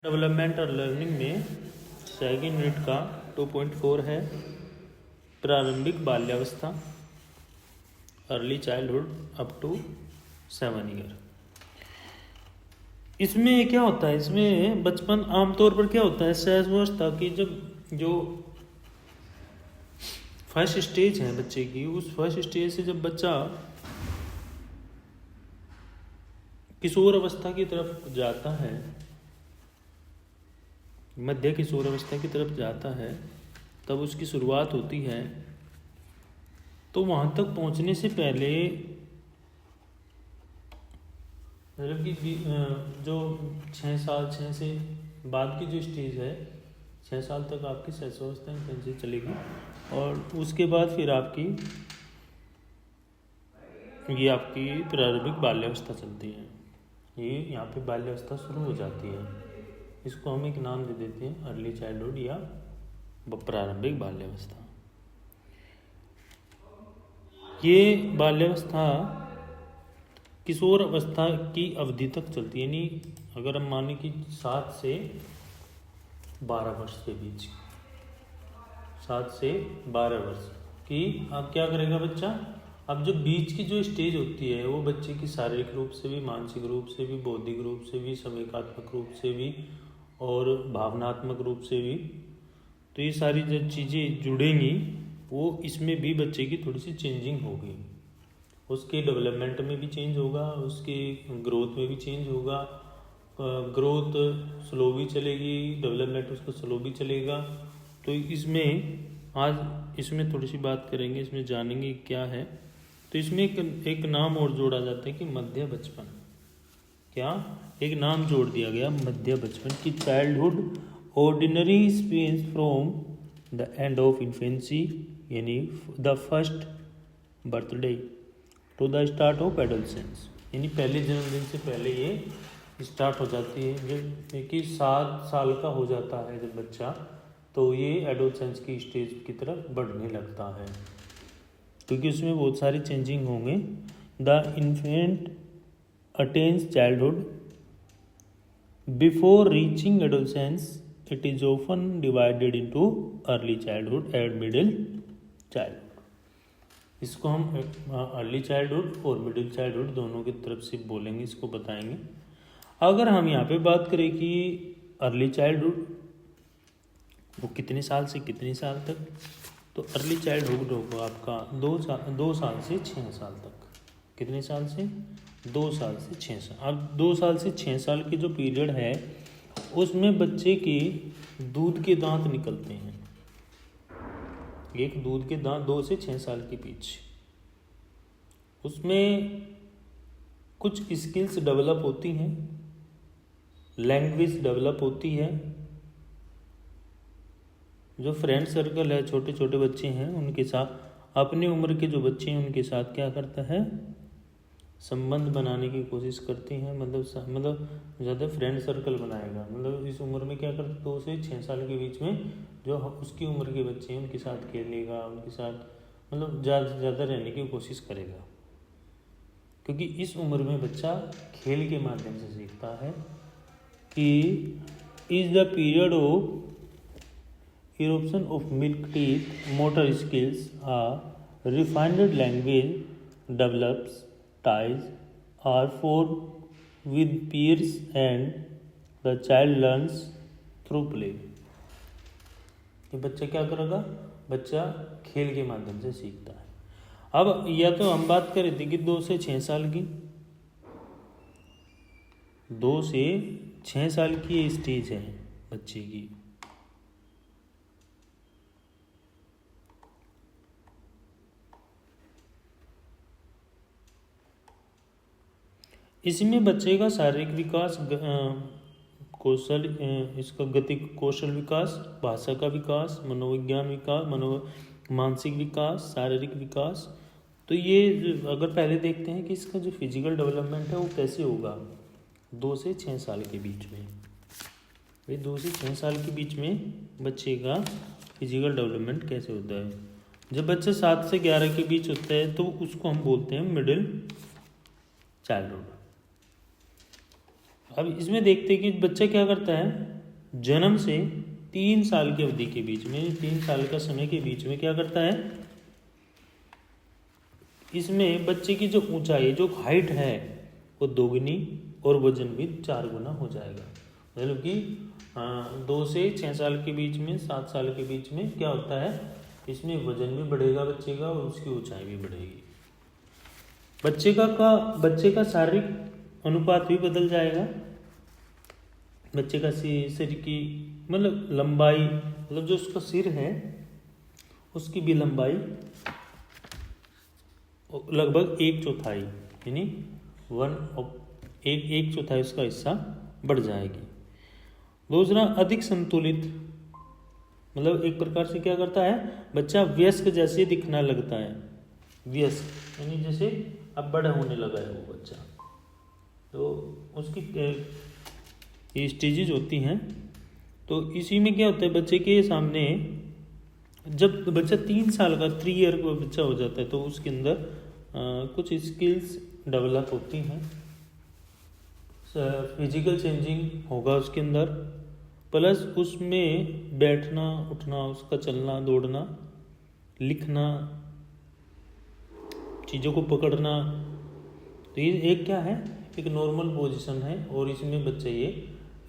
Development और learning में second unit का 2.4 है प्रारंभिक बाल्यावस्था, early childhood up to 7 year. इसमें क्या होता है, इसमें बचपन आमतौर पर क्या होता है, शैशवावस्था की जब जो फर्स्ट स्टेज है बच्चे की, उस फर्स्ट स्टेज से जब बच्चा किशोर अवस्था की तरफ जाता है, मध्य किशोर अवस्था की तरफ जाता है, तब उसकी शुरुआत होती है। तो वहाँ तक पहुँचने से पहले मतलब कि जो 6 साल 6 से बाद की जो स्टेज है, 6 साल तक आपकी शैशवावस्था इन्फेंसी चलेगी और उसके बाद फिर आपकी ये आपकी प्रारंभिक बाल्यावस्था चलती है। ये यहाँ पे बाल्यावस्था शुरू हो जाती है। इसको हम एक नाम दे देते हैं अर्ली चाइल्डहुड या प्रारंभिक बाल्यावस्था। ये बाल्यावस्था किशोर अवस्था की अवधि तक चलती है, यानी अगर हम माने कि 7 से 12 वर्ष के बीच, 7 से 12 वर्ष की अब क्या करेगा बच्चा, अब जो बीच की जो स्टेज होती है वो बच्चे की शारीरिक रूप से भी, मानसिक रूप से भी, बौद्धिक रूप से भी, संवेगात्मक रूप से भी और भावनात्मक रूप से भी, तो ये सारी जो चीज़ें जुड़ेंगी वो इसमें भी बच्चे की थोड़ी सी चेंजिंग होगी। उसके डेवलपमेंट में भी चेंज होगा, उसके ग्रोथ में भी चेंज होगा। ग्रोथ स्लो भी चलेगी, डेवलपमेंट उसका स्लो भी चलेगा। तो इसमें आज इसमें थोड़ी सी बात करेंगे, इसमें जानेंगे क्या है। तो इसमें एक नाम और जोड़ा जाता है कि मध्य बचपन। क्या एक नाम जोड़ दिया गया मध्य बचपन की, childhood ordinary space from the end of infancy, यानी the first birthday to the start of adolescence, यानी पहले जन्मदिन से पहले ये स्टार्ट हो जाती है। जब कि 7 साल का हो जाता है जब बच्चा, तो ये एडोलसेंस की स्टेज की तरफ बढ़ने लगता है, क्योंकि उसमें बहुत सारी चेंजिंग होंगे। The infant attains childhood before reaching adolescence, it is often divided into early childhood and middle childhood. इसको हम अर्ली चाइल्डहुड और मिडिल चाइल्डहुड दोनों की तरफ से बोलेंगे, इसको बताएंगे। अगर हम यहाँ पे बात करें कि अर्ली चाइल्डहुड वो कितने साल से कितने साल तक, तो अर्ली चाइल्डहुड होगा आपका 2 साल से 6 साल तक। कितने साल से? 2 साल से 6 साल। अब 2 साल से 6 साल की जो पीरियड है उसमें बच्चे के दूध के दांत निकलते हैं। एक दूध के दांत 2 से 6 साल के बीच, उसमें कुछ स्किल्स डेवलप होती हैं, लैंग्वेज डेवलप होती है। जो फ्रेंड सर्कल है, छोटे छोटे बच्चे हैं उनके साथ, अपने उम्र के जो बच्चे हैं उनके साथ क्या करता है, संबंध बनाने की कोशिश करते हैं। मतलब ज़्यादा फ्रेंड सर्कल बनाएगा। मतलब इस उम्र में क्या करता है, 2 से 6 साल के बीच में जो उसकी उम्र के बच्चे हैं उनके साथ खेलेगा, उनके साथ मतलब ज़्यादा से ज़्यादा रहने की कोशिश करेगा, क्योंकि इस उम्र में बच्चा खेल के माध्यम से सीखता है। कि is the period of eruption of milk teeth, motor skills are refined, language develops, ties are formed with peers and the child learns through play। ये बच्चा क्या करेगा, बच्चा खेल के माध्यम से सीखता है। अब या तो हम बात करें थे कि 2 से 6 साल की, 2 से 6 साल की ये स्टेज है बच्चे की। इसमें बच्चे का शारीरिक विकास, कौशल, इसका गतिक कौशल विकास, भाषा का विकास, मनोविज्ञान विकास, मानसिक विकास, शारीरिक विकास। तो ये अगर पहले देखते हैं कि इसका जो फिजिकल डेवलपमेंट है वो कैसे होगा 2 से 6 साल के बीच में। भाई 2 से 6 साल के बीच में बच्चे का फिजिकल डेवलपमेंट कैसे होता है। जब बच्चा 7 से 11 के बीच होता है तो उसको हम बोलते हैं मिडिल चाइल्डहुड। अब इसमें देखते हैं कि बच्चा क्या करता है, जन्म से 3 साल की अवधि के बीच में, 3 साल का समय के बीच में क्या करता है, इसमें बच्चे की जो ऊंचाई, जो हाइट है वो दोगुनी और वजन भी 4 गुना हो जाएगा। मतलब कि 2 से 6 साल के बीच में, 7 साल के बीच में क्या होता है, इसमें वजन भी बढ़ेगा बच्चे का और उसकी ऊंचाई भी बढ़ेगी। बच्चे का शारीरिक अनुपात भी बदल जाएगा। बच्चे का सिर की मतलब लंबाई, मतलब जो उसका सिर है उसकी भी लंबाई लगभग 1/4 यानी एक चौथाई उसका हिस्सा बढ़ जाएगी। दूसरा, अधिक संतुलित, मतलब एक प्रकार से क्या करता है, बच्चा वयस्क जैसे दिखना लगता है। वयस्क यानी जैसे अब बड़ा होने लगा है वो बच्चा, तो उसकी ये स्टेजेज होती हैं। तो इसी में क्या होता है, बच्चे के सामने जब बच्चा 3 साल का 3 ईयर का बच्चा हो जाता है तो उसके अंदर कुछ स्किल्स डेवलप होती हैं। फिजिकल चेंजिंग होगा उसके अंदर, प्लस उसमें बैठना उठना, उसका चलना दौड़ना, लिखना, चीज़ों को पकड़ना, तो ये एक क्या है, एक नॉर्मल पोजीशन है। और इसमें बच्चे ये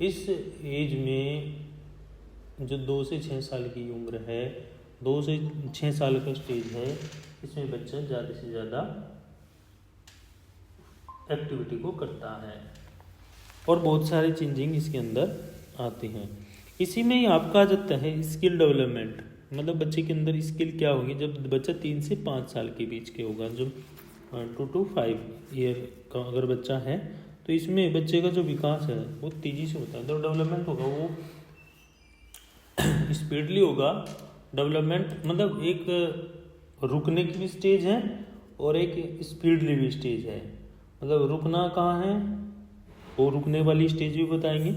इस एज में जो 2 से 6 साल की उम्र है, 2 से 6 साल का स्टेज है, इसमें बच्चा ज़्यादा से ज़्यादा एक्टिविटी को करता है और बहुत सारे चेंजिंग इसके अंदर आते हैं। इसी में ही आपका आ जाता है स्किल डेवलपमेंट, मतलब बच्चे के अंदर स्किल क्या होगी जब बच्चा 3 से 5 साल के बीच के होगा। जब 2 to 5 ईयर का अगर बच्चा है तो इसमें बच्चे का जो विकास है वो तेज़ी से होता है, तो डेवलपमेंट होगा वो स्पीडली होगा। डेवलपमेंट मतलब एक रुकने की भी स्टेज है और एक स्पीडली भी स्टेज है। मतलब रुकना कहाँ है, वो रुकने वाली स्टेज भी बताएंगे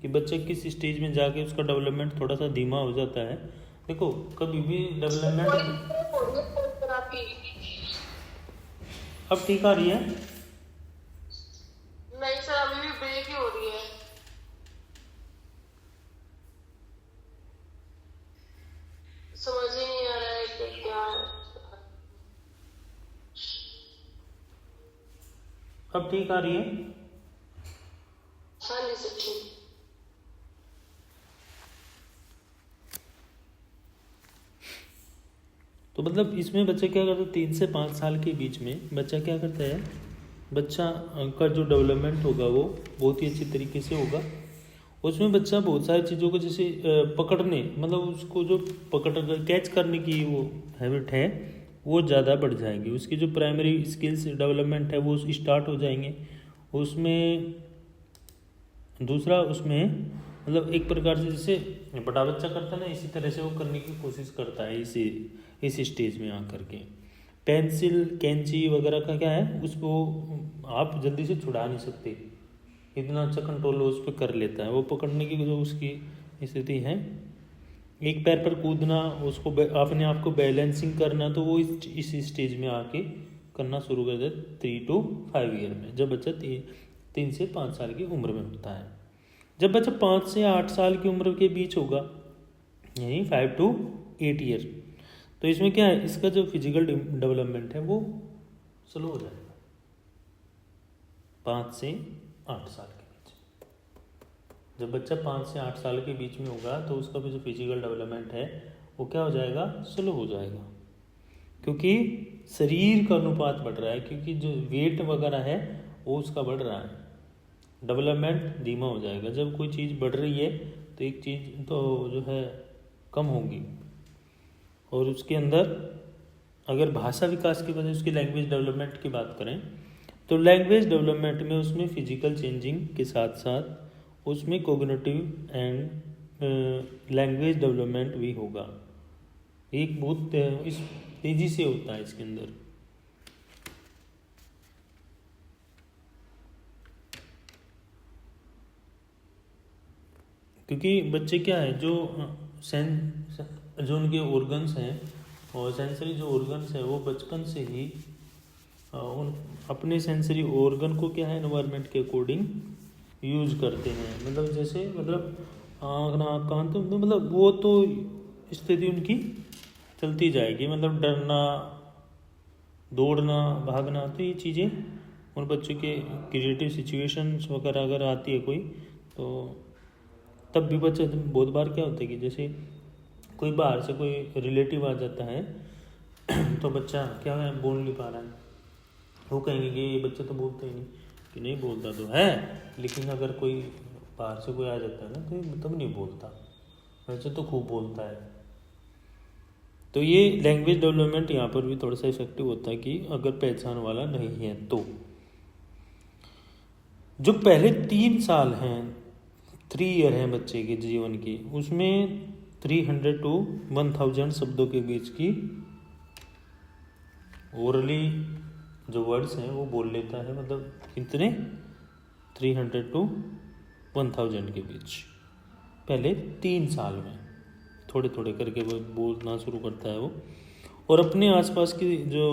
कि बच्चा किस स्टेज में जाके उसका डेवलपमेंट थोड़ा सा धीमा हो जाता है। देखो कभी भी डेवलपमेंट, अब ठीक आ रही है? नहीं सर, अभी भी ब्रेक ही हो रही है। समझ ही नहीं आ रहा है कि क्या है। अब ठीक आ रही है? हाँ जी सर, ठीक। तो मतलब इसमें बच्चा क्या करता है, 3 से 5 साल के बीच में बच्चा क्या करता है, बच्चा का जो डेवलपमेंट होगा वो बहुत ही अच्छी तरीके से होगा। उसमें बच्चा बहुत सारी चीज़ों को जैसे पकड़ने, मतलब उसको जो पकड़ कैच करने की वो हैबिट है वो ज़्यादा बढ़ जाएगी। उसकी जो प्राइमरी स्किल्स डेवलपमेंट है वो स्टार्ट हो जाएंगे उसमें। दूसरा, उसमें मतलब एक प्रकार से जैसे बड़ा बच्चा करता है ना, इसी तरह से वो करने की कोशिश करता है इस स्टेज में आकर के। पेंसिल कैंची वगैरह का क्या है, उसको आप जल्दी से छुड़ा नहीं सकते, इतना अच्छा कंट्रोल उस पर कर लेता है। वो पकड़ने की जो उसकी स्थिति है, एक पैर पर कूदना, उसको अपने आप को बैलेंसिंग करना, तो वो इस स्टेज में आके करना शुरू कर देता 3 to 5 ईयर में, जब बच्चा 3 से 5 साल की उम्र में होता है। जब बच्चा 5 से 8 साल की उम्र के बीच होगा, यानी 5 to 8 ईयर, तो इसमें क्या है, इसका जो फिजिकल डेवलपमेंट है वो स्लो हो जाएगा 5 से 8 साल के बीच। जब बच्चा 5 से 8 साल के बीच में होगा तो उसका भी जो फिजिकल डेवलपमेंट है वो क्या हो जाएगा, स्लो हो जाएगा, क्योंकि शरीर का अनुपात बढ़ रहा है, क्योंकि जो वेट वगैरह है वो उसका बढ़ रहा है, डेवलपमेंट धीमा हो जाएगा। जब कोई चीज़ बढ़ रही है तो एक चीज़ तो जो है कम होगी। और उसके अंदर अगर भाषा विकास की वजह उसकी लैंग्वेज डेवलपमेंट की बात करें तो लैंग्वेज डेवलपमेंट में उसमें फिजिकल चेंजिंग के साथ साथ उसमें कोग्निटिव एंड लैंग्वेज डेवलपमेंट भी होगा। एक बहुत इस तेज़ी से होता है इसके अंदर। क्योंकि बच्चे क्या है, जो उनके ऑर्गन्स हैं और सेंसरी जो ऑर्गन्स है वो बचपन से ही उन अपने सेंसरी ऑर्गन को क्या है एनवायरनमेंट के अकॉर्डिंग यूज करते हैं, मतलब जैसे मतलब आँख नाक कान, तो मतलब वो तो स्थिति उनकी चलती जाएगी, मतलब डरना दौड़ना भागना, तो ये चीज़ें उन बच्चों के क्रिएटिव सिचुएशंस वगैरह अगर आती है कोई, तो तब भी बच्चा, बहुत बार क्या होता है कि जैसे कोई बाहर से कोई रिलेटिव आ जाता है तो बच्चा क्या है, बोल नहीं पा रहा है, वो कहेंगे कि ये बच्चा तो बोलता ही नहीं, कि नहीं बोलता तो है, लेकिन अगर कोई बाहर से कोई आ जाता है ना तो ये मतलब नहीं बोलता, वैसे तो खूब बोलता है। तो ये लैंग्वेज डेवलपमेंट यहाँ पर भी थोड़ा सा इफेक्टिव होता है कि अगर पहचान वाला नहीं है तो। जो पहले 3 साल हैं, 3 ईयर हैं बच्चे के जीवन की, उसमें 300 to 1000 शब्दों के बीच की ओरली जो वर्ड्स हैं वो बोल लेता है, मतलब कितने, 300 to 1000 के बीच पहले 3 साल में, थोड़े थोड़े करके वो बोलना शुरू करता है वो। और अपने आसपास की जो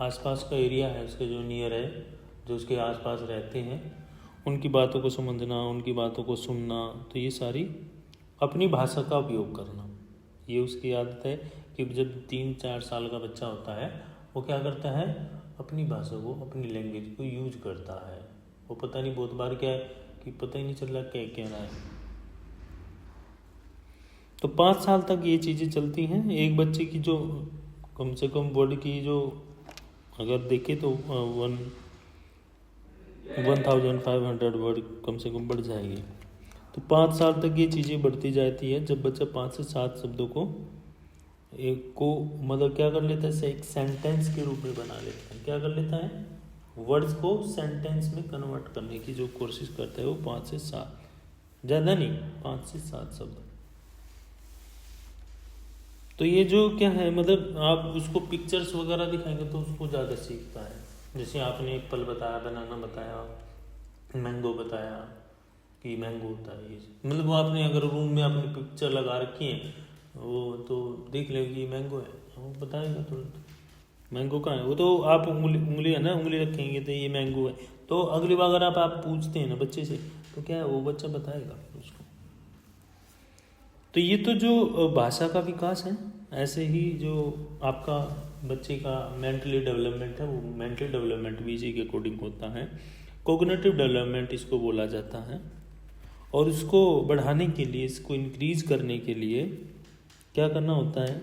आसपास का एरिया है उसके जो नियर है, जो उसके आसपास रहते हैं, उनकी बातों को समझना, उनकी बातों को सुनना, तो ये सारी अपनी भाषा का उपयोग करना, ये उसकी आदत है। कि जब 3-4 साल का बच्चा होता है वो क्या करता है, अपनी भाषा को, अपनी लैंग्वेज को यूज करता है। वो पता नहीं बहुत बार क्या है कि पता ही नहीं चल रहा क्या कह रहा है। तो 5 साल तक ये चीज़ें चलती हैं। एक बच्चे की जो कम से कम वर्ड की जो अगर देखें तो 1500 वर्ड कम से कम बढ़ जाएगी। तो 5 साल तक ये चीज़ें बढ़ती जाती है, जब बच्चा 5 से 7 शब्दों को एक को मतलब क्या कर लेता है, एक सेंटेंस के रूप में बना लेता है। क्या कर लेता है, वर्ड्स को सेंटेंस में कन्वर्ट करने की जो कोशिश करता है वो 5 से 7, ज़्यादा नहीं, 5 से 7 शब्द। तो ये जो क्या है, मतलब आप उसको पिक्चर्स वगैरह दिखाएंगे तो उसको ज़्यादा सीखता है। जैसे आपने एप्पल बताया, बनाना बताया, मैंगो बताया कि मैंगो होता है ये, मतलब वो आपने अगर रूम में अपनी पिक्चर लगा रखी है वो तो देख लेगी कि मैंगो है, वो बताएगा तुरंत मैंगो कहाँ है। वो तो आप उंगली है ना, उंगली रखेंगे तो ये मैंगो है, तो अगली बार अगर आप पूछते हैं ना बच्चे से तो क्या है, वो बच्चा बताएगा उसको। तो ये तो जो भाषा का विकास है। ऐसे ही जो आपका बच्चे का मेंटली डेवलपमेंट है, वो मेंटल डेवलपमेंट भी इसी के अकॉर्डिंग होता है। कोग्निटिव डेवलपमेंट इसको बोला जाता है। और इसको बढ़ाने के लिए, इसको इंक्रीज करने के लिए क्या करना होता है,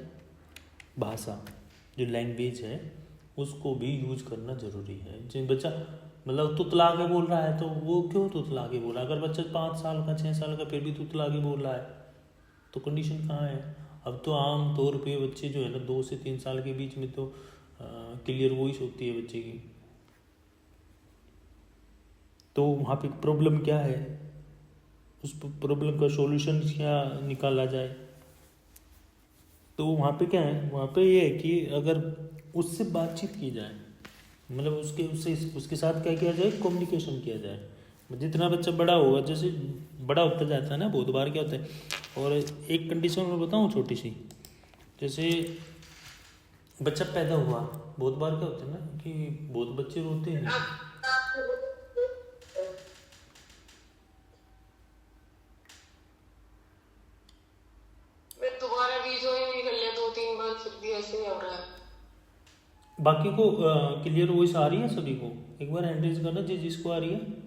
भाषा जो लैंग्वेज है उसको भी यूज करना ज़रूरी है। जिन बच्चा मतलब तुतला के बोल रहा है तो वो क्यों तुतला के बोल रहा है, अगर बच्चा 5 साल का 6 साल का फिर भी तुतला के बोल रहा है तो कंडीशन कहाँ है। अब तो आम तौर पे बच्चे जो है ना 2 से 3 साल के बीच में तो क्लियर वॉइस होती है बच्चे की, तो वहाँ पे प्रॉब्लम क्या है, उस प्रॉब्लम का सॉल्यूशन क्या निकाला जाए। तो वहाँ पे क्या है, वहाँ पे ये है कि अगर उससे बातचीत की जाए, मतलब उसके साथ क्या किया जाए, कम्युनिकेशन किया जाए। जितना बच्चा बड़ा होगा, जैसे बड़ा होता जाता है ना, बहुत बार क्या होता है। और एक कंडीशन में बताऊँ छोटी सी, जैसे बच्चा पैदा हुआ, बहुत बार क्या होता है ना कि बहुत बच्चे रोते हैं। मैं दोबारा रीजॉइन भी कर लिया 2-3 बार, फिर भी ऐसे ही हो रहा है। बाकी को क्लियर वॉइस आ रही है सभी को, एक बार हैंड रेज करना जिसको आ रही है।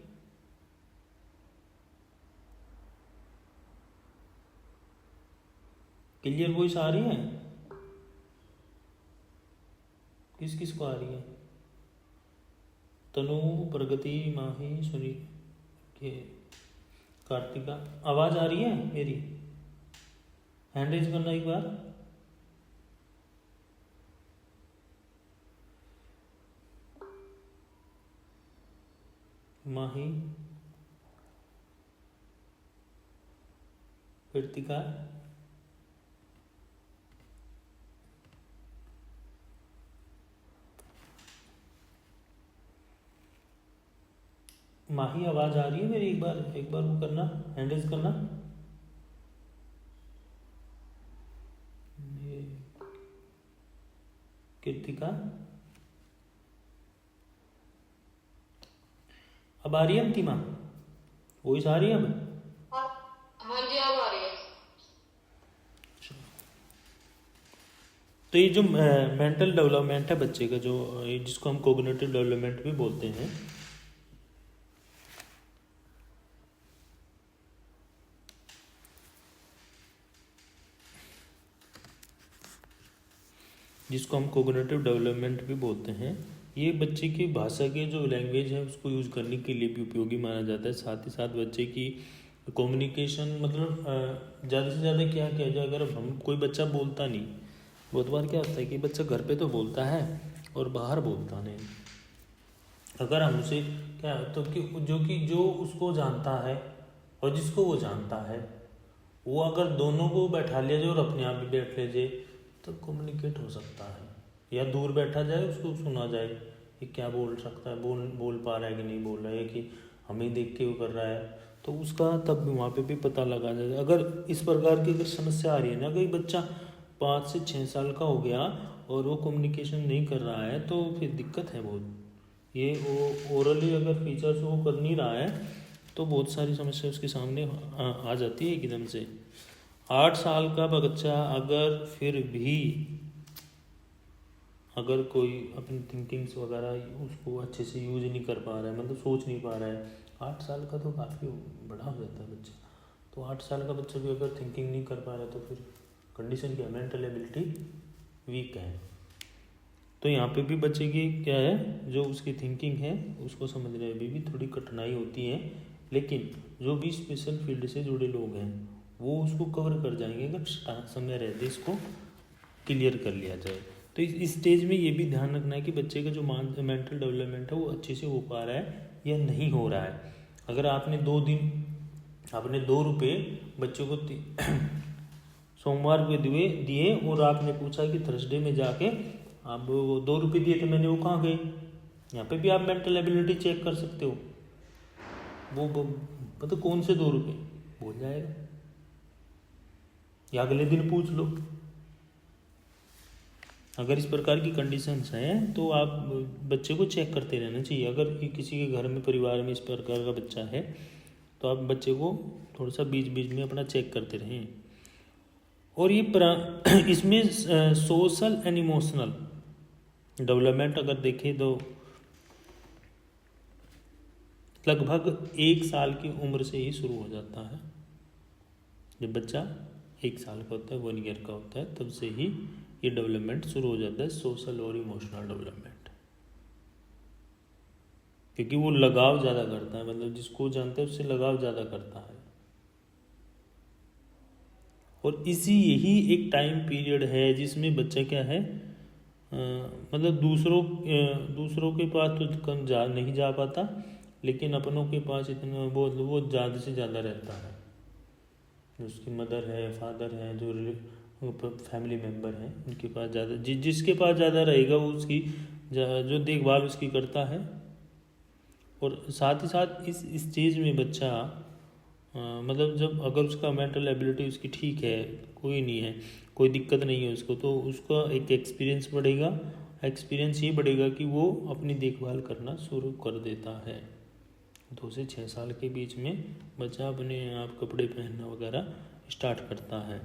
क्लियर वॉइस आ रही है, किस किस को आ रही है, तनु, प्रगति, माही, सुनी के, कार्तिका, आवाज आ रही है मेरी, हैंड रेज करना एक बार। माही, कृतिका, माही आवाज आ रही है मेरी, एक बार वो करना, हैंड रेज करना। ये कृतिका, अब आ रही है अंतिमा। वही सारी है अब। हाँ हाँ जी, अब आ रही है। तो ये जो मेंटल डेवलपमेंट है बच्चे का, जो जिसको हम कोग्निटिव डेवलपमेंट भी बोलते हैं, ये बच्चे की भाषा के जो लैंग्वेज है उसको यूज़ करने के लिए भी उपयोगी माना जाता है। साथ ही साथ बच्चे की कम्युनिकेशन, मतलब ज़्यादा से ज़्यादा क्या किया जाए, अगर हम कोई बच्चा बोलता नहीं, बहुत बार क्या होता है कि बच्चा घर पे तो बोलता है और बाहर बोलता नहीं। अगर हम उसे क्या तो कि जो उसको जानता है और जिसको वो जानता है, वो अगर दोनों को बैठा लिया जाए और अपने आप भी बैठ ले जाए तो कम्युनिकेट हो सकता है। या दूर बैठा जाए, उसको सुना जाए कि क्या बोल सकता है, बोल पा रहा है कि नहीं बोल रहा है, कि हमें देख के वो कर रहा है, तो उसका तब वहाँ पे भी पता लगा जाए। अगर इस प्रकार की अगर समस्या आ रही है ना, कोई बच्चा 5 से 6 साल का हो गया और वो कम्युनिकेशन नहीं कर रहा है, तो फिर दिक्कत है बहुत। ये वो ओरली अगर फीचर्स वो कर नहीं रहा है तो बहुत सारी समस्या उसके सामने आ जाती है एकदम से। 8 साल का बच्चा अगर फिर भी अगर कोई अपनी थिंकिंग्स वगैरह उसको अच्छे से यूज नहीं कर पा रहा है, मतलब सोच नहीं पा रहा है, 8 साल का तो काफ़ी बड़ा हो जाता है बच्चा। तो 8 साल का बच्चा भी अगर थिंकिंग नहीं कर पा रहा है तो फिर कंडीशन क्या है, मेंटल एबिलिटी वीक है। तो यहाँ पे भी बच्चे की क्या है, जो उसकी थिंकिंग है उसको समझने में भी थोड़ी कठिनाई होती है, लेकिन जो भी स्पेशल फील्ड से जुड़े लोग हैं वो उसको कवर कर जाएंगे अगर समय रहते इसको क्लियर कर लिया जाए। तो इस स्टेज में ये भी ध्यान रखना है कि बच्चे का जो मेंटल डेवलपमेंट है वो अच्छे से हो पा रहा है या नहीं हो रहा है। अगर आपने 2 रुपये बच्चों को सोमवार को दिए और आपने पूछा कि थर्सडे में जाके आप 2 रुपये दिए थे मैंने, वो कहाँ गए, यहाँ पे भी आप मेंटल एबिलिटी चेक कर सकते हो। वो पता कौन से 2 रुपये बोल जाएगा, या अगले दिन पूछ लो। अगर इस प्रकार की कंडीशंस हैं तो आप बच्चे को चेक करते रहना चाहिए। अगर किसी के घर में परिवार में इस प्रकार का बच्चा है तो आप बच्चे को थोड़ा सा बीच बीच में अपना चेक करते रहें। और ये इसमें सोशल एंड इमोशनल डेवलपमेंट अगर देखें तो लगभग 1 साल की उम्र से ही शुरू हो जाता है। जब बच्चा 1 साल का होता है, 1 ईयर का होता है, तब से ही ये डेवलपमेंट शुरू हो जाता है, सोशल और इमोशनल डेवलपमेंट। क्योंकि वो लगाव ज़्यादा करता है, मतलब जिसको जानता है उससे लगाव ज़्यादा करता है। और यही एक टाइम पीरियड है जिसमें बच्चा क्या है, मतलब दूसरों के पास तो कम नहीं जा पाता, लेकिन अपनों के पास इतना वो ज़्यादा से ज़्यादा रहता है। उसकी मदर है, फादर है, जो फैमिली मेम्बर हैं उनके पास ज़्यादा, जिसके पास ज़्यादा रहेगा वो उसकी जो देखभाल उसकी करता है। और साथ ही साथ इस स्टेज में बच्चा मतलब जब अगर उसका मेंटल एबिलिटी उसकी ठीक है, कोई नहीं है, कोई दिक्कत नहीं है उसको, तो उसका एक एक्सपीरियंस बढ़ेगा। एक्सपीरियंस ये बढ़ेगा कि वो अपनी देखभाल करना शुरू कर देता है। 2 से 6 साल के बीच में बच्चा अपने आप कपड़े पहनना वगैरह स्टार्ट करता है।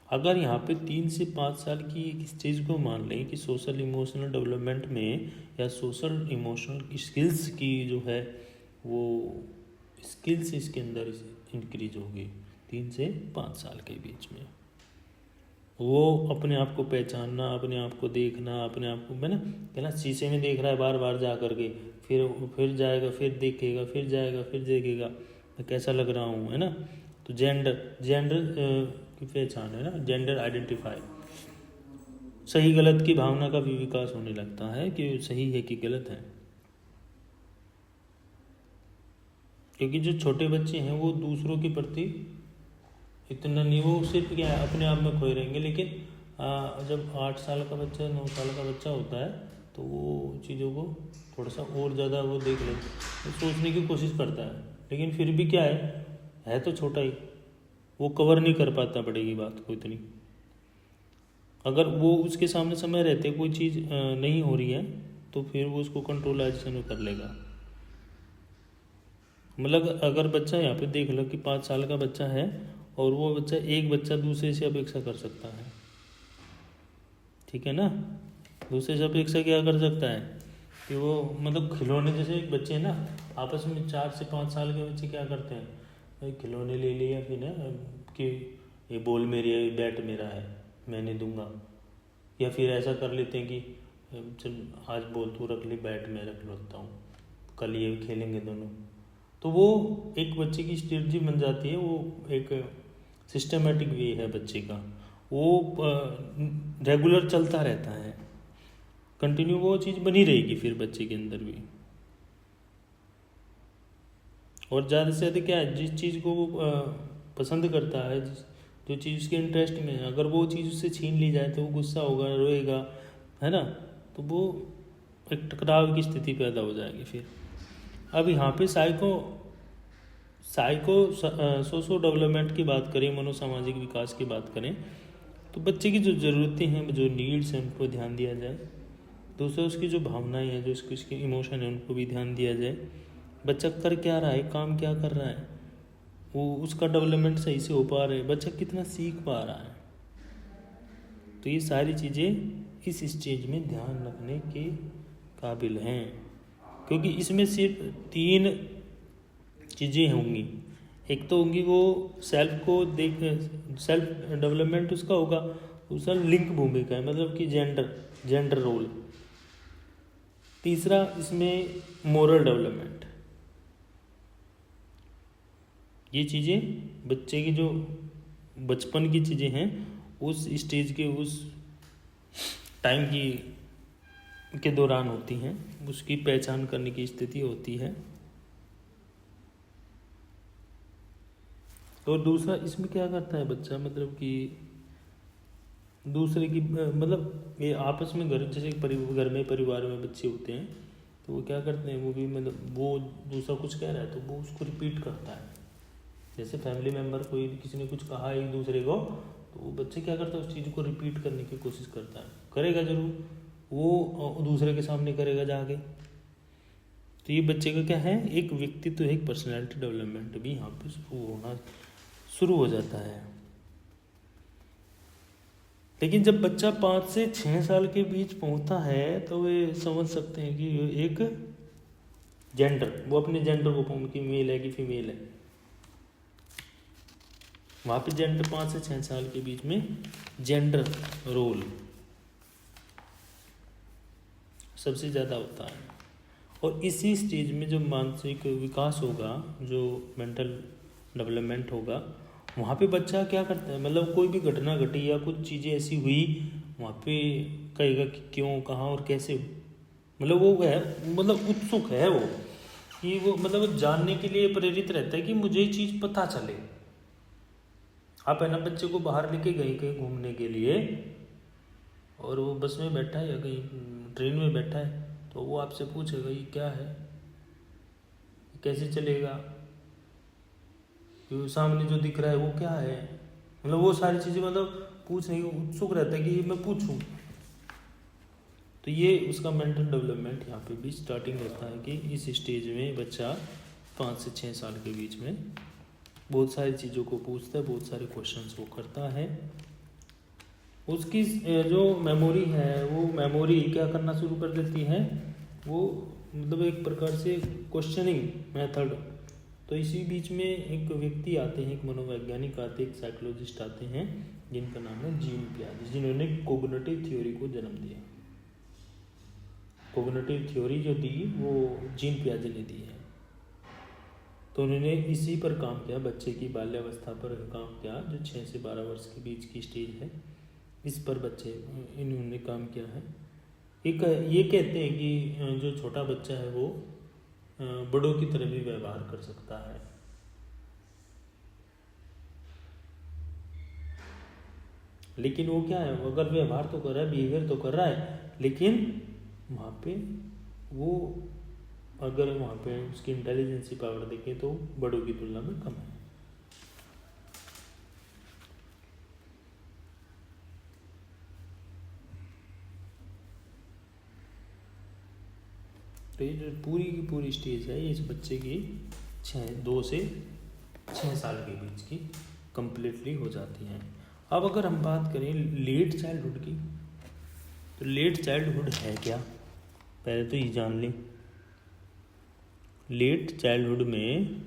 अगर यहाँ पे 3 से 5 साल की एक स्टेज को मान लें कि सोशल इमोशनल डेवलपमेंट में या सोशल इमोशनल स्किल्स की जो है वो स्किल्स इसके अंदर इंक्रीज होगी 3 से 5 साल के बीच में। वो अपने आप को पहचानना, अपने आप को देखना, अपने आप को मैंने कहना शीशे में देख रहा है बार बार जा करके, फिर जाएगा, फिर देखेगा, फिर जाएगा, फिर देखेगा मैं कैसा लग रहा हूँ, है ना। तो जेंडर की पहचान है ना, जेंडर आइडेंटिफाई, सही गलत की भावना का भी विकास होने लगता है कि सही है कि गलत है। क्योंकि जो छोटे बच्चे हैं वो दूसरों के प्रति इतना नहीं, वो सिर्फ क्या है अपने आप में खोए रहेंगे। लेकिन जब 8 साल का बच्चा, 9 साल का बच्चा होता है तो वो चीज़ों को थोड़ा सा और ज़्यादा वो देख ले, सोचने की कोशिश करता है, लेकिन फिर भी क्या है तो छोटा ही, वो कवर नहीं कर पाता बड़े की बात को इतनी। अगर वो उसके सामने समय रहते कोई चीज़ नहीं हो रही है तो फिर वो उसको कंट्रोलाइजेशन में कर लेगा। मतलब अगर बच्चा यहाँ पे देख लो कि 5 साल का बच्चा है और वो बच्चा एक बच्चा दूसरे से अपेक्षा कर सकता है, ठीक है ना। दूसरे से अपेक्षा क्या कर सकता है कि वो मतलब खिलौने, जैसे एक बच्चे ना आपस में 4 से 5 साल के बच्चे क्या करते हैं, भाई खिलौने ले लिया कि ना कि ये बॉल मेरी है, ये बैट मेरा है, मैं नहीं दूंगा। या फिर ऐसा कर लेते हैं कि चल आज बॉल तू रख ली, बैट मैं रख लेता हूँ, कल ये खेलेंगे दोनों। तो वो एक बच्चे की स्ट्रेटजी बन जाती है, वो एक सिस्टमेटिक वे है बच्चे का, वो रेगुलर चलता रहता है, कंटिन्यू वो चीज़ बनी रहेगी फिर बच्चे के अंदर भी। और ज़्यादा से ज़्यादा क्या है, जिस चीज़ को वो पसंद करता है, जो चीज़ उसके इंटरेस्ट में है, अगर वो चीज़ उससे छीन ली जाए तो वो गुस्सा होगा, रोएगा, है ना। तो वो एक टकराव की स्थिति पैदा हो जाएगी फिर। अब यहाँ पे सोशो डेवलपमेंट की बात करें, मनोसामाजिक विकास की बात करें, तो बच्चे की जो ज़रूरतें हैं, जो नीड्स हैं, उन पर ध्यान दिया जाए। दूसरा उसकी जो भावनाएं हैं, जो उसके इमोशन है, उनको भी ध्यान दिया जाए। बच्चा कर क्या रहा है, काम क्या कर रहा है, वो उसका डेवलपमेंट सही से हो पा रहा है, बच्चा कितना सीख पा रहा है। तो ये सारी चीज़ें इस स्टेज में ध्यान रखने के काबिल हैं, क्योंकि इसमें सिर्फ 3 चीज़ें होंगी। एक तो होंगी वो सेल्फ डेवलपमेंट उसका होगा, दूसरा लिंग भूमिका है, मतलब कि जेंडर रोल। तीसरा इसमें मोरल डेवलपमेंट। ये चीज़ें बच्चे की जो बचपन की चीज़ें हैं, उस स्टेज के उस टाइम के दौरान होती हैं, उसकी पहचान करने की स्थिति होती है। और दूसरा इसमें क्या करता है बच्चा, मतलब कि दूसरे की मतलब ये आपस में जैसे घर में परिवार में बच्चे होते हैं, तो वो क्या करते हैं, वो भी मतलब वो दूसरा कुछ कह रहा है तो वो उसको रिपीट करता है। जैसे फैमिली मेम्बर कोई किसी ने कुछ कहा एक दूसरे को, तो वो बच्चे क्या करता है, उस चीज़ को रिपीट करने की कोशिश करता है, करेगा जरूर, वो दूसरे के सामने करेगा जाके। तो ये बच्चे का क्या है, एक व्यक्तित्व, एक पर्सनैलिटी डेवलपमेंट भी यहाँ पे शुरू हो जाता है। लेकिन जब बच्चा 5 से 6 साल के बीच पहुंचता है तो वे समझ सकते हैं कि एक जेंडर, वो अपने जेंडर को कि मेल है कि फीमेल है। वहाँ पे जेंडर 5 से 6 साल के बीच में जेंडर रोल सबसे ज़्यादा होता है। और इसी स्टेज में जो मानसिक विकास होगा, जो मेंटल डेवलपमेंट होगा, वहाँ पे बच्चा क्या करता है, मतलब कोई भी घटना घटी या कुछ चीज़ें ऐसी हुई, वहाँ पे कहेगा कि क्यों, कहाँ और कैसे। मतलब वो है, मतलब उत्सुक है वो, कि वो मतलब जानने के लिए प्रेरित रहता है कि मुझे ये चीज़ पता चले। आप है ना बच्चे को बाहर लेके गए कहीं घूमने के लिए, और वो बस में बैठा है या कहीं ट्रेन में बैठा है, तो वो आपसे पूछेगा ये क्या है, कैसे चलेगा, कि सामने जो दिख रहा है वो क्या है, मतलब वो सारी चीज़ें मतलब पूछने की उत्सुक रहता है कि मैं पूछूं। तो ये उसका मेंटल डेवलपमेंट यहाँ पे भी स्टार्टिंग होता है कि इस स्टेज में बच्चा 5 से 6 साल के बीच में बहुत सारी चीज़ों को पूछता है, बहुत सारे क्वेश्चंस वो करता है। उसकी जो मेमोरी है, वो मेमोरी क्या करना शुरू कर देती है, वो मतलब एक प्रकार से क्वेश्चनिंग मेथड। तो इसी बीच में एक व्यक्ति आते हैं, एक मनोवैज्ञानिक आते हैं, एक साइकोलॉजिस्ट आते हैं, जिनका नाम है जीन पियाजे, जिन्होंने कोग्निटिव थ्योरी को जन्म दिया। कोग्निटिव थ्योरी जो दी वो जीन पियाजे ने दी है। तो उन्होंने इसी पर काम किया, बच्चे की बाल्यावस्था पर काम किया, जो 6 से 12 वर्ष के बीच की स्टेज है, इस पर बच्चे इन्होंने काम किया है। ये कहते हैं कि जो छोटा बच्चा है वो बड़ों की तरह भी व्यवहार कर सकता है। लेकिन वो क्या है, अगर व्यवहार तो कर रहा है, बिहेवियर तो कर रहा है, लेकिन वहाँ पे वो, अगर वहाँ पे उसकी इंटेलिजेंसी पावर देखें तो बड़ों की तुलना में कम है। तो ये जो पूरी की पूरी स्टेज है, ये इस बच्चे की 2 से 6 साल के बीच की कंप्लीटली हो जाती हैं। अब अगर हम बात करें लेट चाइल्डहुड की, तो लेट चाइल्डहुड है क्या, पहले तो ये जान लें। लेट चाइल्डहुड में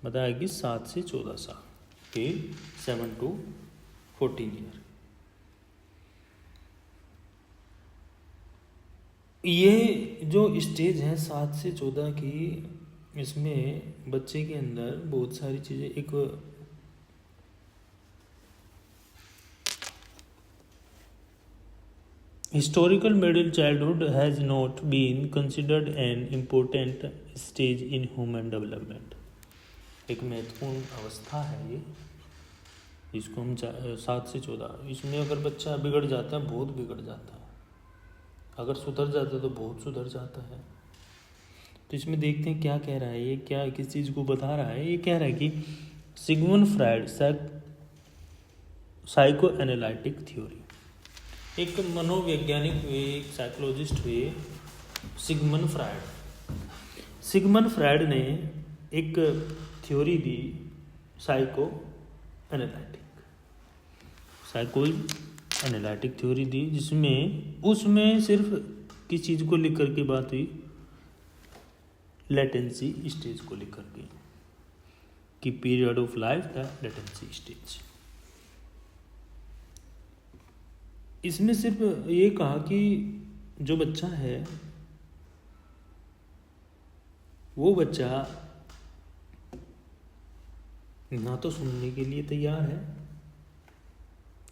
बताया कि 7 से 14 साल के 7 to 14 ईयर। ये जो स्टेज है 7 से 14 की, इसमें बच्चे के अंदर बहुत सारी चीज़ें, एक historical middle childhood has not been considered an important stage in human development। एक महत्वपूर्ण अवस्था है ये, इसको हम 7 से 14, इसमें अगर बच्चा बिगड़ जाता है, बहुत बिगड़ जाता है, अगर सुधर जाता है तो बहुत सुधर जाता है। तो इसमें देखते हैं क्या कह रहा है ये, क्या किस चीज़ को बता रहा है। ये कह रहा है कि Sigmund Freud psycho analytic theory, एक मनोवैज्ञानिक हुए, एक साइकोलॉजिस्ट हुए सिगमंड फ्राइड ने एक थ्योरी दी, साइको एनालिटिक थ्योरी दी, जिसमें उसमें सिर्फ किस चीज़ को लिख करके बात हुई, लेटेंसी स्टेज को लिख करके, कि period of life the latency stage. इसमें सिर्फ ये कहा कि जो बच्चा है वो बच्चा ना तो सुनने के लिए तैयार है,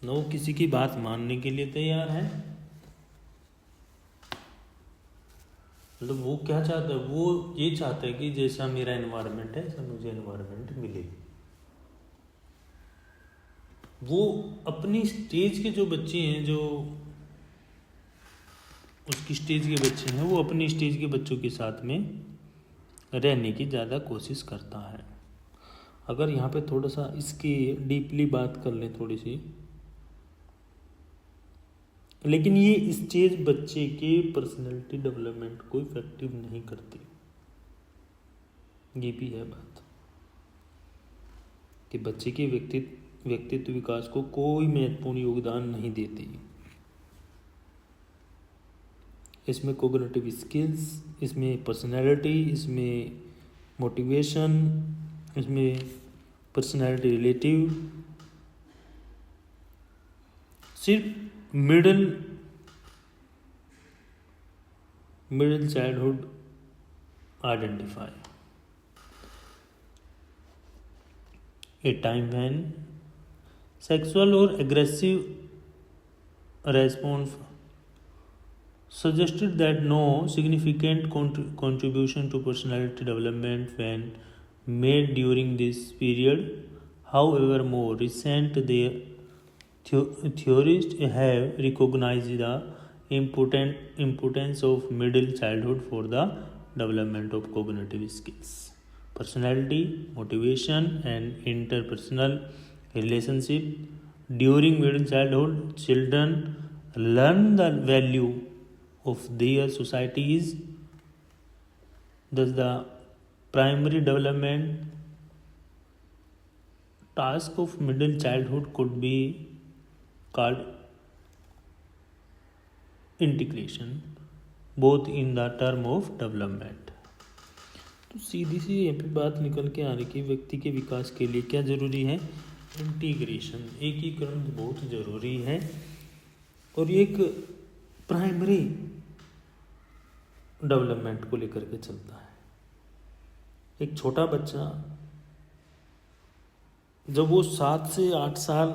ना वो किसी की बात मानने के लिए तैयार है। मतलब वो क्या चाहता है, वो ये चाहता है कि जैसा मेरा एनवायरनमेंट है ऐसा मुझे एनवायरनमेंट मिले। वो अपनी स्टेज के जो बच्चे हैं, जो उसकी स्टेज के बच्चे हैं, वो अपनी स्टेज के बच्चों के साथ में रहने की ज़्यादा कोशिश करता है। अगर यहाँ पे थोड़ा सा इसकी डीपली बात कर लें थोड़ी सी, लेकिन ये स्टेज बच्चे के पर्सनैलिटी डेवलपमेंट को इफेक्टिव नहीं करती। ये भी है बात कि बच्चे के व्यक्तित्व विकास को कोई महत्वपूर्ण योगदान नहीं देती। इसमें कोग्निटिव स्किल्स, इसमें पर्सनैलिटी, इसमें मोटिवेशन, इसमें पर्सनैलिटी रिलेटिव, सिर्फ middle childhood identify a time when sexual or aggressive response suggested that no significant contribution to personality development when made during this period. However, more recent theorists have recognized the importance of middle childhood for the development of cognitive skills, personality, motivation, and interpersonal relationship. During middle childhood, children learn the value of their societies. Thus, the primary development task of middle childhood could be called integration, both in the term of development. तो सीधी सी यहाँ पे बात निकल के आ रही कि व्यक्ति के विकास के लिए क्या ज़रूरी है, इंटीग्रेशन, एकीकरण बहुत ज़रूरी है। और ये एक प्राइमरी डेवलपमेंट को लेकर के चलता है। एक छोटा बच्चा जब वो 7 से 8 साल,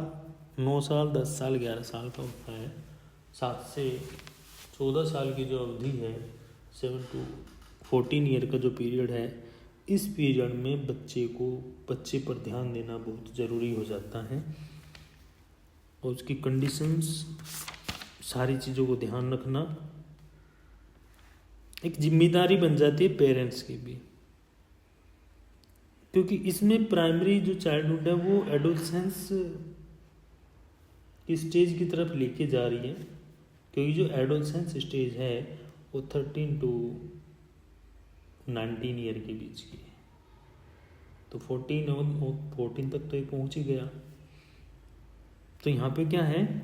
9 साल, 10 साल, 11 साल का होता है, 7 से 14 साल की जो अवधि है, 7 to 14 ईयर का जो पीरियड है, इस पीरियड में बच्चे पर ध्यान देना बहुत ज़रूरी हो जाता है। और उसकी कंडीशंस, सारी चीज़ों को ध्यान रखना एक जिम्मेदारी बन जाती है पेरेंट्स की भी, क्योंकि इसमें प्राइमरी जो चाइल्डहुड है वो एडोलसेंस की स्टेज की तरफ लेके जा रही है। क्योंकि जो एडोलसेंस स्टेज है वो 13 to 19 ईयर के बीच की। तो 14 तक तो ये पहुंच ही गया। तो यहाँ पे क्या है,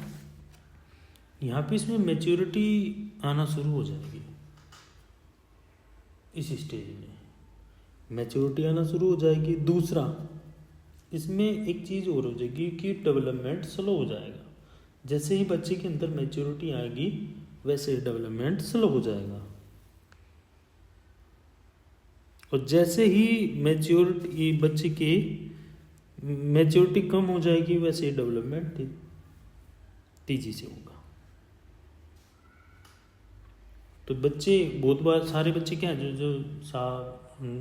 यहाँ पे इसमें मैच्योरिटी आना शुरू हो जाएगी। इस स्टेज में मैच्योरिटी आना शुरू हो जाएगी। दूसरा, इसमें एक चीज़ और हो जाएगी कि डेवलपमेंट स्लो हो जाएगा। जैसे ही बच्चे के अंदर मैच्योरिटी आएगी वैसे ही डेवलपमेंट स्लो हो जाएगा। और जैसे ही मैच्योरिटी बच्चे की मैच्योरिटी कम हो जाएगी वैसे ही डेवलपमेंट तेजी से होगा। तो बच्चे बहुत बार, सारे बच्चे क्या है जो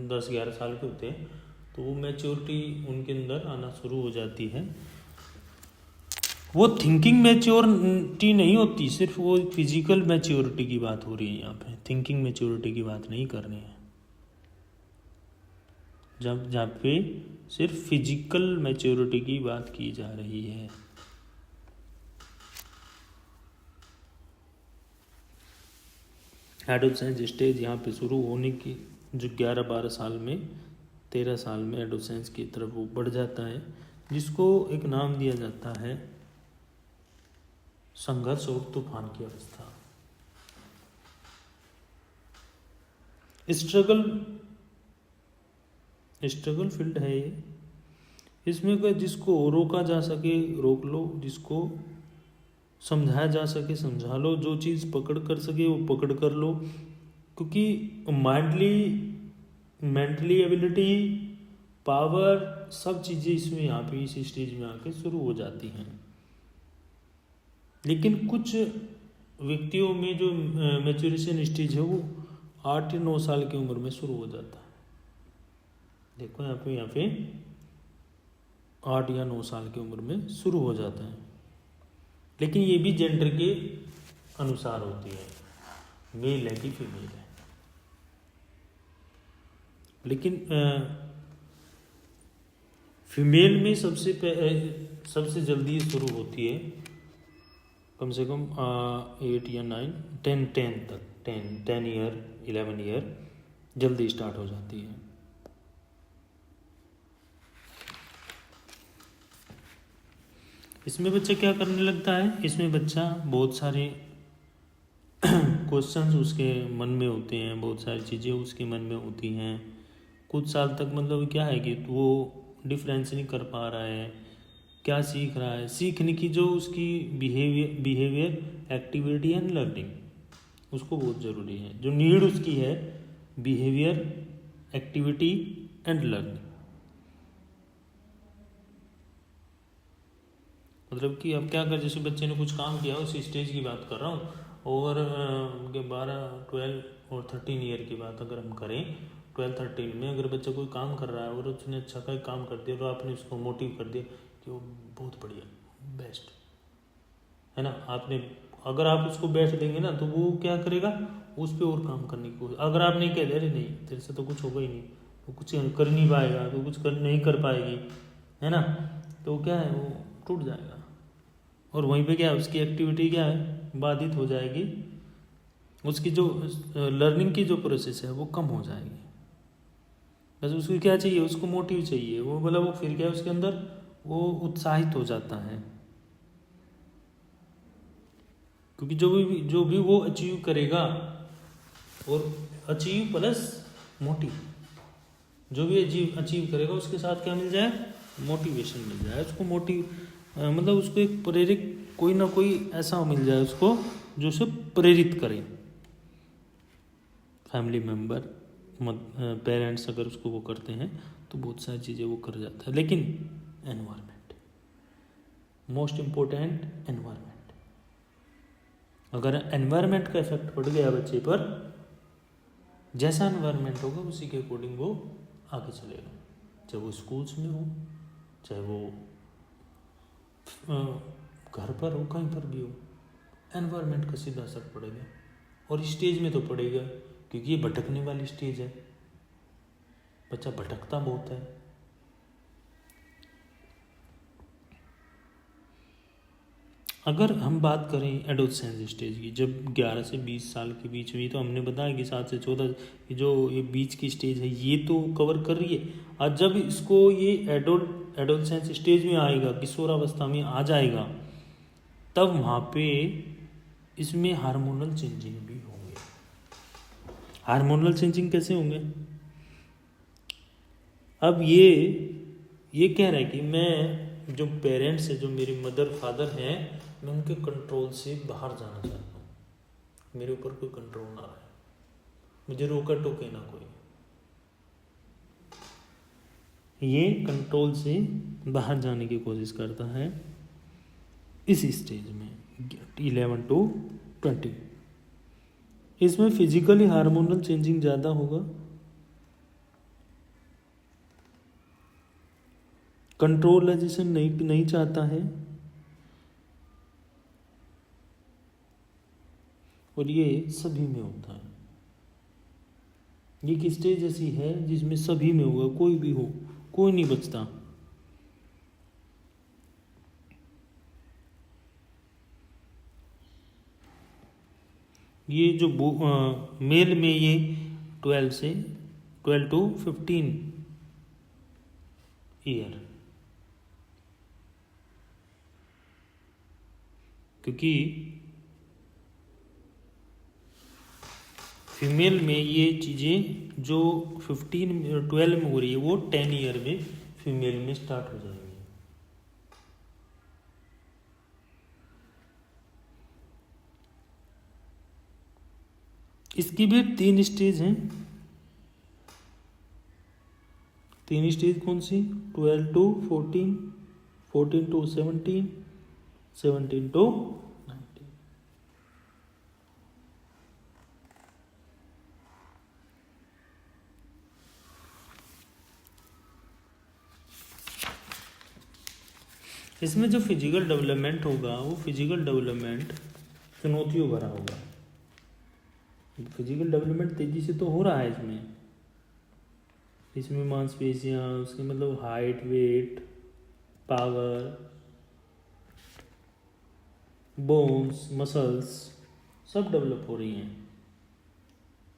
10-11 साल के होते हैं, तो वो मैच्योरिटी उनके अंदर आना शुरू हो जाती है। वो थिंकिंग मैच्योरिटी नहीं होती, सिर्फ वो फिजिकल मैच्योरिटी की बात हो रही है यहाँ पे, थिंकिंग मैच्योरिटी की बात नहीं कर रहे हैं। जहाँ पे सिर्फ फिजिकल मैच्योरिटी की बात की जा रही है। एडोलसेंस स्टेज यहाँ पे शुरू होने की जो 11-12 साल में, 13 साल में एडोलसेंस की तरफ वो बढ़ जाता है, जिसको एक नाम दिया जाता है संघर्ष और तूफान की अवस्था। स्ट्रगल फील्ड है ये। इसमें कोई जिसको रोका जा सके रोक लो, जिसको समझाया जा सके समझा लो, जो चीज़ पकड़ कर सके वो पकड़ कर लो। क्योंकि मेंटली एबिलिटी, पावर, सब चीज़ें इसमें यहाँ पे इस स्टेज में आके शुरू हो जाती हैं। लेकिन कुछ व्यक्तियों में जो मैच्योरेशन स्टेज है वो 8 या 9 साल की उम्र में शुरू हो जाता है। देखो यहाँ पे 8 या 9 साल की उम्र में शुरू हो जाता है। लेकिन ये भी जेंडर के अनुसार होती है, मेल है कि फीमेल है। लेकिन फीमेल में सबसे जल्दी शुरू होती है, कम से कम 8 या 9, 10 तक, 10 ईयर, 11 ईयर जल्दी स्टार्ट हो जाती है। इसमें बच्चा क्या करने लगता है, इसमें बच्चा बहुत सारे क्वेश्चंस उसके मन में होते हैं, बहुत सारी चीज़ें उसके मन में होती हैं। कुछ साल तक मतलब क्या है कि वो डिफरेंस नहीं कर पा रहा है, क्या सीख रहा है, सीखने की जो उसकी बिहेवियर, एक्टिविटी एंड लर्निंग, उसको बहुत ज़रूरी है। जो नीड उसकी है, बिहेवियर, एक्टिविटी एंड लर्निंग, मतलब कि अब क्या कर, जैसे बच्चे ने कुछ काम किया, उस स्टेज की बात कर रहा हूँ। और 12, 12 और 13 ईयर की बात अगर हम करें, 12-13 में अगर बच्चा कोई काम कर रहा है और उसने अच्छा का काम कर दिया, तो आपने उसको मोटिव कर दिया कि वो बहुत बढ़िया, बेस्ट है ना। आपने अगर आप उसको बेस्ट देंगे ना, तो वो क्या करेगा, उस पर और काम करने की कोशिश। अगर आप नहीं कह दे, अरे नहीं तेरे से तो कुछ होगा ही नहीं, तो कुछ कर नहीं पाएगा, तो कुछ नहीं कर पाएगी, है ना, तो क्या है, वो टूट जाएगा। और वहीं पे क्या है, उसकी एक्टिविटी क्या है, बाधित हो जाएगी। उसकी जो लर्निंग की जो प्रोसेस है वो कम हो जाएगी। बस उसको क्या चाहिए, उसको मोटिव चाहिए, वो मतलब वो फिर क्या है, उसके अंदर वो उत्साहित हो जाता है। क्योंकि जो भी वो अचीव करेगा, और अचीव प्लस मोटिव, जो भी अचीव करेगा उसके साथ क्या मिल जाए, मोटिवेशन मिल जाए उसको। मतलब उसको एक प्रेरित, कोई ना कोई ऐसा मिल जाए उसको जो उसे प्रेरित करे। फैमिली मेम्बर, पेरेंट्स अगर उसको वो करते हैं तो बहुत सारी चीज़ें वो कर जाता है। लेकिन एनवायरनमेंट, मोस्ट इम्पोर्टेंट एनवायरनमेंट, अगर एनवायरनमेंट का इफेक्ट पड़ गया बच्चे पर, जैसा एनवायरनमेंट होगा उसी के अकॉर्डिंग वो आगे चलेगा। चाहे वो स्कूल्स में हो, चाहे वो घर पर हो, कहीं पर भी हो, एनवायरनमेंट का सीधा असर पड़ेगा। और स्टेज में तो पड़ेगा, क्योंकि ये भटकने वाली स्टेज है, बच्चा भटकता बहुत है। अगर हम बात करें एडोलसेंस स्टेज की, जब 11 से 20 साल के बीच में, तो हमने बताया कि 7 से 14 जो ये बीच की स्टेज है ये तो कवर कर रही है। और जब इसको ये एडोलसेंस स्टेज में आएगा, किशोरावस्था में आ जाएगा, तब वहाँ पे इसमें हार्मोनल चेंजिंग भी होंगे। हार्मोनल चेंजिंग कैसे होंगे? अब ये कह रहा है कि मैं जो पेरेंट्स है, जो मेरे मदर फादर हैं, मैं उनके कंट्रोल से बाहर जाना चाहता हूँ, मेरे ऊपर कोई कंट्रोल ना रहे, मुझे रोका टोके ना कोई। ये कंट्रोल से बाहर जाने की कोशिश करता है इस स्टेज में 11 to 20। इसमें फिजिकली हार्मोनल चेंजिंग ज़्यादा होगा, कंट्रोलाइजेशन नहीं चाहता है, और ये सभी में होता है। ये एक स्टेज ऐसी है जिसमें सभी में होगा, कोई भी हो, कोई नहीं बचता। ये जो मेल में ये 12 to 15 ईयर, क्योंकि फीमेल में ये चीज़ें जो 12 में हो रही है वो 10 ईयर में फीमेल में स्टार्ट हो जाएंगी। इसकी भी 3 स्टेज हैं। 3 स्टेज कौन सी? 12 to 14, 14 to 17, 17 to 19। इसमें जो फिजिकल डेवलपमेंट होगा, वो फिजिकल डेवलपमेंट चुनौतियों भरा होगा। फिजिकल डेवलपमेंट तेजी से तो हो रहा है इसमें मांसपेशियाँ, उसके मतलब height, weight, power, bones, muscles सब डेवलप हो रही हैं,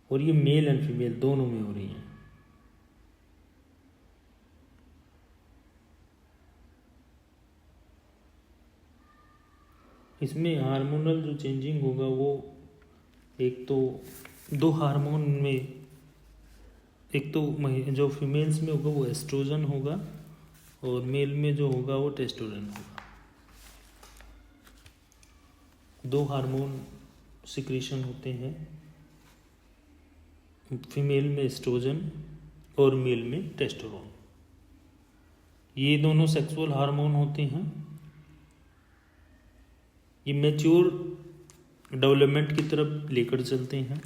और ये मेल एंड फीमेल दोनों में हो रही हैं। इसमें हार्मोनल जो चेंजिंग होगा वो एक तो 2 हार्मोन में, एक तो जो फीमेल्स में होगा वो एस्ट्रोजन होगा, और मेल में जो होगा वो टेस्टोस्टेरोन होगा। 2 हार्मोन सिक्रीशन होते हैं, फीमेल में एस्ट्रोजन और मेल में टेस्टोस्टेरोन। ये दोनों सेक्सुअल हार्मोन होते हैं। ये मैच्योर डेवलपमेंट की तरफ लेकर चलते हैं।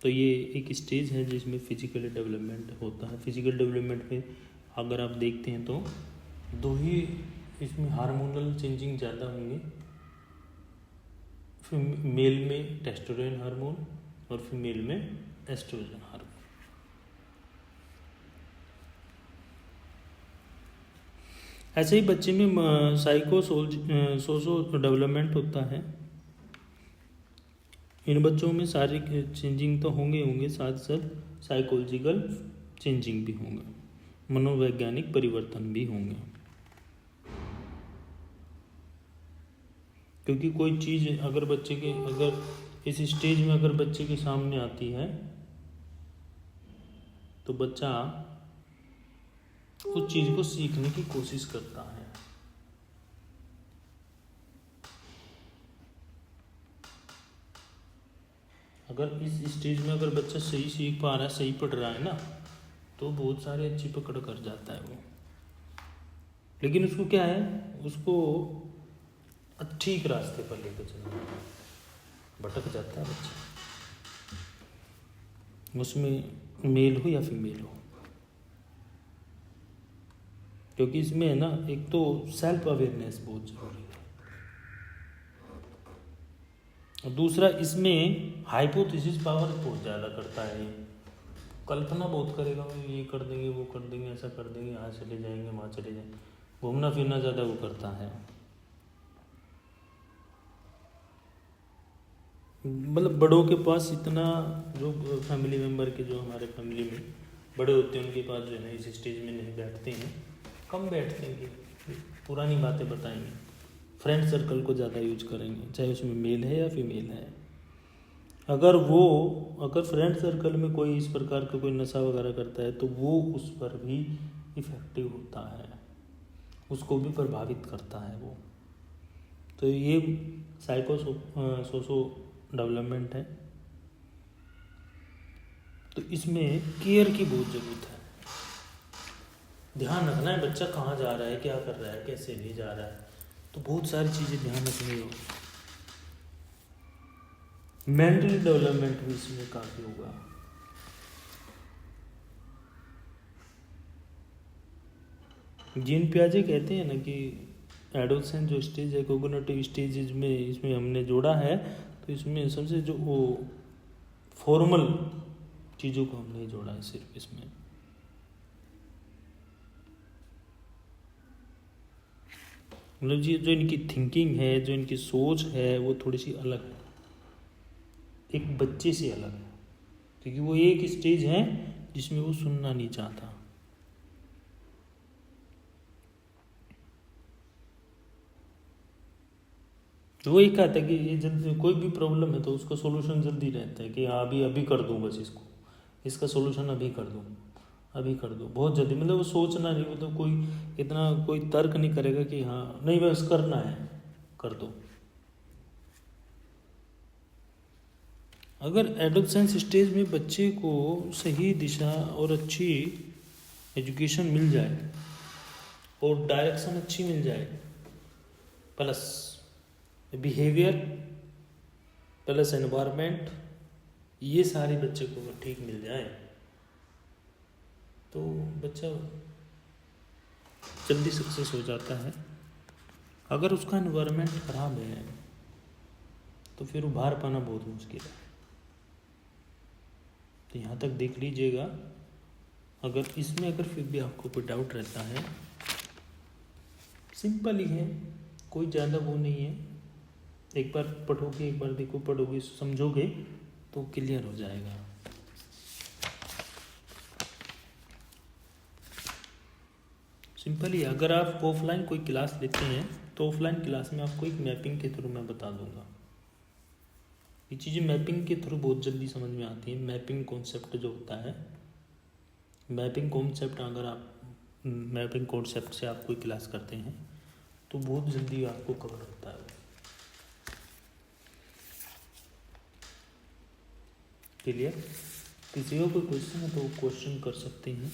तो ये एक स्टेज है जिसमें फिजिकल डेवलपमेंट होता है। फिजिकल डेवलपमेंट में अगर आप देखते हैं तो 2 ही इसमें हार्मोनल चेंजिंग ज़्यादा होंगे, मेल में टेस्टोस्टेरोन हार्मोन और फीमेल में एस्ट्रोजन हार्मोन। ऐसे ही बच्चे में सोशो डेवलपमेंट होता है। इन बच्चों में शारीरिक चेंजिंग तो होंगे, साथ साथ साइकोलॉजिकल चेंजिंग भी होंगे, मनोवैज्ञानिक परिवर्तन भी होंगे। क्योंकि कोई चीज़ अगर इस स्टेज में अगर बच्चे के सामने आती है तो बच्चा उस चीज़ को सीखने की कोशिश करता है। अगर इस स्टेज में अगर बच्चा सही सीख पा रहा है, सही पढ़ रहा है ना, तो बहुत सारे अच्छी पकड़ कर जाता है वो। लेकिन उसको क्या है, उसको ठीक रास्ते पर लेकर चलना है, भटक जाता है बच्चा, उसमें मेल हो या फीमेल हो। क्योंकि इसमें है ना, एक तो सेल्फ अवेयरनेस बहुत जरूरी है। और दूसरा इसमें हाइपोथेसिस पावर बहुत ज़्यादा करता है, कल्पना बहुत करेगा, भाई ये कर देंगे, वो कर देंगे, ऐसा कर देंगे, यहाँ चले जाएंगे, वहाँ चले जाएंगे, घूमना फिरना ज़्यादा वो करता है। मतलब बड़ों के पास इतना, जो फैमिली मेम्बर के, जो हमारे फैमिली में बड़े होते हैं उनके पास जो है ना इस स्टेज में नहीं बैठते हैं, कम बैठते हैं कि पुरानी बातें बताएंगे, फ्रेंड सर्कल को ज़्यादा यूज करेंगे, चाहे उसमें मेल है या फीमेल है। अगर फ्रेंड सर्कल में कोई इस प्रकार का कोई नशा वगैरह करता है तो वो उस पर भी इफेक्टिव होता है, उसको भी प्रभावित करता है वो। तो ये सोशो डेवलपमेंट है, तो इसमें केयर की बहुत ज़रूरत है, ध्यान रखना है बच्चा कहाँ जा रहा है, क्या कर रहा है, कैसे नहीं जा रहा है, तो बहुत सारी चीज़ें ध्यान रखनी हो। मेंटल डेवलपमेंट भी इसमें काफ़ी होगा। जीन पियाजे कहते हैं ना कि एडोलसेंस जो स्टेज है, कोग्निटिव स्टेज में इसमें हमने जोड़ा है, तो इसमें सबसे जो वो फॉर्मल चीज़ों को हमने जोड़ा है सिर्फ इसमें। मतलब जी जो इनकी थिंकिंग है, जो इनकी सोच है, वो थोड़ी सी अलग है, एक बच्चे से अलग है, क्योंकि वो एक स्टेज है जिसमें वो सुनना नहीं चाहता। तो वो एक कहता है कि ये जल्दी कोई भी प्रॉब्लम है तो उसका सोल्यूशन जल्दी रहता है कि हाँ अभी कर दूँ, बस इसका सोल्यूशन अभी कर दूँ बहुत जल्दी। मतलब वो सोचना नहीं, मतलब कोई तर्क नहीं करेगा कि हाँ नहीं बस करना है, कर दो। अगर एडोलसेंस स्टेज में बच्चे को सही दिशा और अच्छी एजुकेशन मिल जाए और डायरेक्शन अच्छी मिल जाए, प्लस बिहेवियर प्लस एनवायरनमेंट, ये सारे बच्चे को अगर ठीक मिल जाए तो बच्चा जल्दी सक्सेस हो जाता है। अगर उसका एनवायरनमेंट खराब है तो फिर उभार पाना बहुत मुश्किल है। तो यहाँ तक देख लीजिएगा। अगर फिर भी आपको कोई डाउट रहता है, सिंपल ही है, कोई ज़्यादा वो नहीं है, एक बार पढ़ोगे, एक बार देखो, पढ़ोगे, समझोगे तो क्लियर हो जाएगा। सिंपल ही। अगर आप ऑफलाइन कोई क्लास लेते हैं तो ऑफलाइन क्लास में आपको एक मैपिंग के थ्रू मैं बता दूंगा। ये चीज़ें मैपिंग के थ्रू बहुत जल्दी समझ में आती है। मैपिंग कॉन्सेप्ट जो होता है, मैपिंग कॉन्सेप्ट, अगर आप मैपिंग कॉन्सेप्ट से आप कोई क्लास करते हैं तो बहुत जल्दी आपको कवर होता है। क्लियर? किसी को कोई क्वेश्चन है तो क्वेश्चन कर सकते हैं।